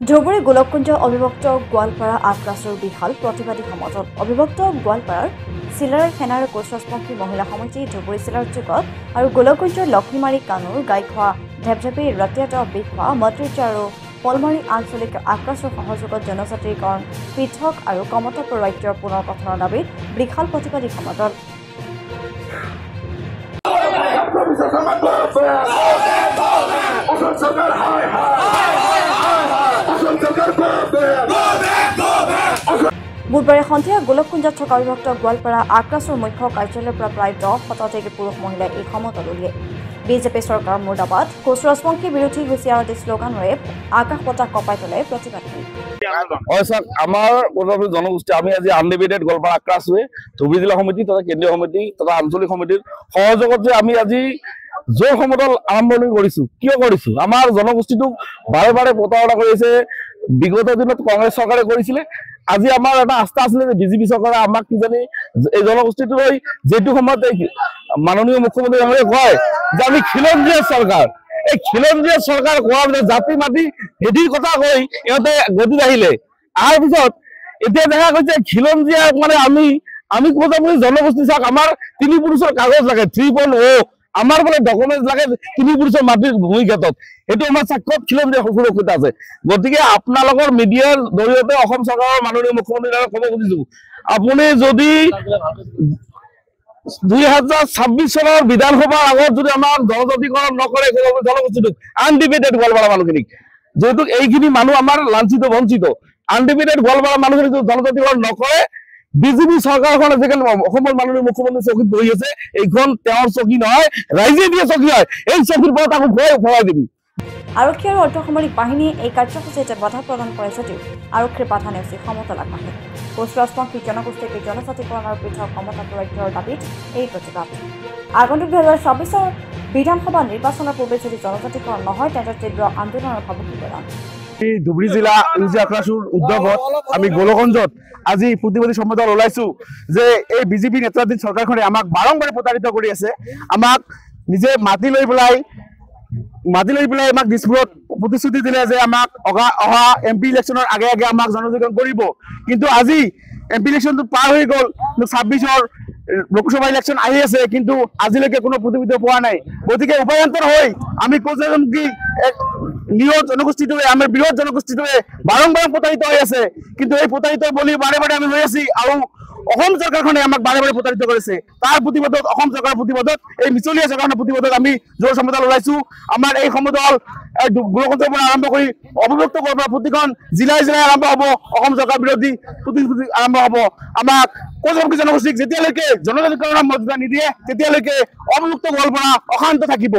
ধুবুৰী গোলককুঞ্জ অবিভক্ত গোৱালপাৰা আক্ৰাছৰ বিশাল প্ৰতিবাদী সমাজত অবিভক্ত গোৱালপাৰাৰ চিলাৰ সেনাৰ কোচৰাজপন্থী মহিলা সমিতি ধুবুৰী চিলাৰ চুকত আৰু গোলককুঞ্জৰ লক্ষ্মীমাৰী কানুৰ গাইখোৱা ঢেপঢেপী ৰতিয়াত বিখোৱা মটৰিচা আৰু পলমাৰী আঞ্চলিক আক্ৰাছৰ সহযোগত জনজাতিকৰণ পৃথক আৰু কমতাপুৰ ৰাজ্যৰ পুনৰ গঠনৰ দাবীত বিশাল প্ৰতিবাদী সমাজত বুধবাৰে সন্ধিয়া গোলককুঞ্জত থকা অবিভক্ত গোৱালপাৰা আক্ৰাছৰ মুখ্য কাৰ্যালয়ৰ পৰা প্ৰায় 10 শতাধিক পুৰুষ মহিলাই এই সমদল উলিয়ায়। বিজেপি চৰকাৰ মুৰ্দাবাদ কোচৰাজপন্থী বিৰোধী হুঁচিয়াৰতী শ্লোগানেৰে আকাশ বতাহ কঁপাই তোলাই প্ৰতিবাদ কৰে। আমাৰ জনগোষ্ঠী আমি আজি আনডিভাইডেড গোৱালপাৰা আক্ৰাছ হৈ ধুবুৰী জিলা সমিতি তথা কেন্দ্ৰীয় সমিতি তথা আঞ্চলিক সমিতিৰ সহযোগত যে আমি আজি জোৰ সমদল আৰম্ভণি কৰিছো। কিয় কৰিছো? আমাৰ জনগোষ্ঠীটোক বাৰে বাৰে প্ৰতাৰণা কৰিছে। বিগত দিনত কংগ্ৰেছ চৰকাৰে কৰিছিলে। আজি আমাৰ এটা আস্থা আছিলে যে বিজেপি চৰকাৰে আমাক কিজানি এই জনগোষ্ঠীটোলৈ যিটো সময়ত মাননীয় মুখ্যমন্ত্ৰী ডাঙৰীয়াই কয় যে আমি খিলঞ্জীয়া চৰকাৰ, এই খিলঞ্জীয়া চৰকাৰ কোৱাৰ পিছত জাতি মাতি হেদিৰ কথা কৈ ইহঁতে গতিত আহিলে। তাৰ পিছত এতিয়া দেখা গৈছে খিলঞ্জীয়া মানে আমি ক'ব আপুনি জনগোষ্ঠী চাওক, আমাৰ 3 পুৰুষৰ কাগজ লাগে 3.0, আমাৰ বোলে ডকুমেণ্ট লাগে 3 পুৰুষৰ মাটিৰ ভূমি ক্ষেত্ৰত। সেইটো আমাৰ সাক্ষত খিলঞ্জীয়া সুৰক্ষিত আছে। গতিকে আপোনালোকৰ মিডিয়াৰ জৰিয়তে অসম চৰকাৰৰ মাননীয় মুখ্যমন্ত্ৰী ক'ব খুজিছো, আপুনি যদি 2026 চনৰ বিধানসভাৰ আগত যদি আমাৰ জনজাতিকৰণ নকৰে জনগোষ্ঠীটোক আনডিভাইডেড গোৱালপাৰা মানুহখিনিক, যিহেতু এইখিনি মানুহ আমাৰ লাঞ্ছিত বঞ্চিত, আনডিভাইডেড গোৱালপাৰা মানুহখিনিক জনজাতিকৰণ নকৰে, বিজেপি চৰকাৰখন আজিকালি অসমৰ মাননীয় মুখ্যমন্ত্ৰী চকীত বহি আছে। এইখন তেওঁৰ চকী নহয়, ৰাইজে দিয়া চকী হয়। এই চকীৰ পৰা তাকো ভৰাই দিবি। আৰক্ষী আৰু অৰ্ধসামৰিক বাহিনীয়ে এই কাৰ্যসূচীত বাধা প্ৰদান কৰে যদিও আৰক্ষীৰ বাধা নেওচি সমতল আগবাঢ়ে। কোচৰাজপন্থী জনগোষ্ঠীক জনজাতিকৰণ আৰু পৃথক কমতাপুৰ ৰাজ্যৰ দাবীত এই প্ৰতিবাদ। আগন্তুক 2026 বিধানসভা নিৰ্বাচনৰ পূৰ্বে যদি জনজাতিকৰণ নহয় তেন্তে তীব্ৰ আন্দোলনৰ ভাবুকি প্ৰদান। ধুবুৰী জিলা আক্ৰাছৰ উদ্যোগত আমি গোলককুঞ্জত আজি প্ৰতিবাদী সম্মেলন ওলাইছো যে এই বিজেপি নেতৃত্বাধীন চৰকাৰখনে আমাক বাৰম্বাৰ প্ৰতাৰিত কৰি আছে। আমাক নিজে মাটি লৈ পেলাই আমাক দিছপুৰত প্ৰতিশ্ৰুতি দিলে যে আমাক অহা MP ইলেকশ্যনৰ আগে আগে আমাক জনজাতিকৰণ কৰিব। কিন্তু আজি MP ইলেকশ্যনটো পাৰ হৈ গ'ল, 26ৰ লোকসভা ইলেকশ্যন আহি আছে, কিন্তু আজিলৈকে কোনো প্ৰতিনিধি পোৱা নাই। গতিকে উপায়ন্তৰ হৈ আমি কোচৰাজপন্থী নিয়ৰ জনগোষ্ঠীটোৱে, আমাৰ বৃহৎ জনগোষ্ঠীটোৱে বাৰম্বাৰ প্ৰতাৰিত হৈ আছে। কিন্তু এই প্ৰতাৰিত বুলি বাৰে বাৰে আমি হৈ আছি আৰু অসম চৰকাৰখনে আমাক বাৰে বাৰে প্ৰতাৰিত কৰিছে। তাৰ প্ৰতিবাদত অসম চৰকাৰৰ প্ৰতিবাদত এই মিছলীয়া চৰকাৰৰ প্ৰতিবাদত আমি জোৰ সমদল ওলাইছো। আমাৰ এই সমদল গোলককুঞ্জৰ পৰা আৰম্ভ কৰি অবিভক্ত গোৱালপাৰা প্ৰতিখন জিলাই জিলাই আৰম্ভ হ'ব। অসম চৰকাৰ বিৰোধী প্ৰতিনিধি আৰম্ভ হ'ব। আমাক কোচৰাজপন্থী জনগোষ্ঠীক যেতিয়ালৈকে জনজাতিকৰণৰ মৰ্যাদা নিদিয়ে তেতিয়ালৈকে অবিভক্ত গোৱালপাৰা অশান্ত থাকিব।